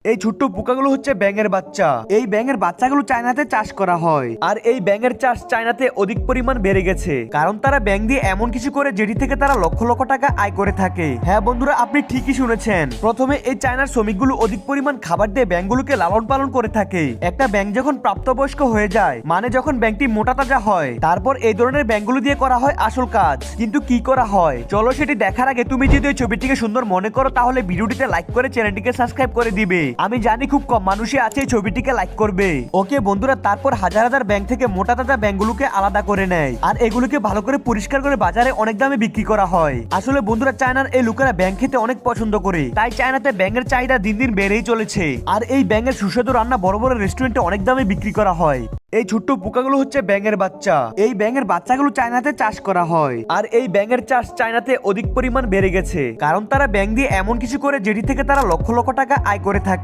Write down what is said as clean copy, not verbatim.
এই ছোট্ট পোকাগুলো হচ্ছে ব্যাঙের বাচ্চা। এই ব্যাঙের বাচ্চাগুলো চায়নাতে চাষ করা হয়, আর এই ব্যাঙের চাষ চায়নাতে অধিক পরিমাণ বেড়ে গেছে, কারণ তারা ব্যাঙ দিয়ে এমন কিছু করে যেটি থেকে তারা লক্ষ লক্ষ টাকা আয় করে থাকে। হ্যাঁ বন্ধুরা, আপনি ঠিকই শুনেছেন। প্রথমে এই চায়নার শ্রমিকগুলো অধিক পরিমাণ খাবার দিয়ে ব্যাঙগুলোকে লালন পালন করে থাকে। একটা ব্যাঙ যখন প্রাপ্তবয়স্ক হয়ে যায়, মানে যখন ব্যাঙটি মোটা তাজা হয়, তারপর এই ধরনের ব্যাঙগুলো দিয়ে করা হয় আসল কাজ। কিন্তু কি করা হয়, চলো সেটি দেখার আগে তুমি যদি ওই ছবিটিকে সুন্দর মনে করো, তাহলে ভিডিওটিতে লাইক করে চ্যানেলটিকে সাবস্ক্রাইব করে দিবে। আমি জানি খুব কম মানুষই আছে এই ছবিটিকে লাইক করবে। ওকে বন্ধুরা, তারপর হাজার হাজার ব্যাংক থেকে মোটা তাজা ব্যাংকগুলোকে আলাদা করে নেয়, আর এগুলোকে ভালো করে পরিষ্কার করে বাজারে অনেক দামে বিক্রি করা হয়। আসলে বন্ধুরা, চায়নার এই লোকেরা ব্যাংক খেতে অনেক পছন্দ করে, তাই চায়নাতে ব্যাঙের চাহিদা দিন দিন বেড়েই চলেছে। আর এই ব্যাঙের সুস্বাদু রান্না বড় বড় রেস্টুরেন্টে অনেক দামে বিক্রি করা হয়। এই ছোট্ট পোকাগুলো হচ্ছে ব্যাঙের বাচ্চা। এই ব্যাঙের বাচ্চাগুলো চায়নাতে চাষ করা হয়, আর এই ব্যাঙের চাষ চায়নাতে অধিক পরিমাণ বেড়ে গেছে, কারণ তারা ব্যাঙ দিয়ে এমন কিছু করে যেটি থেকে তারা লক্ষ লক্ষ টাকা আয় করে থাকে।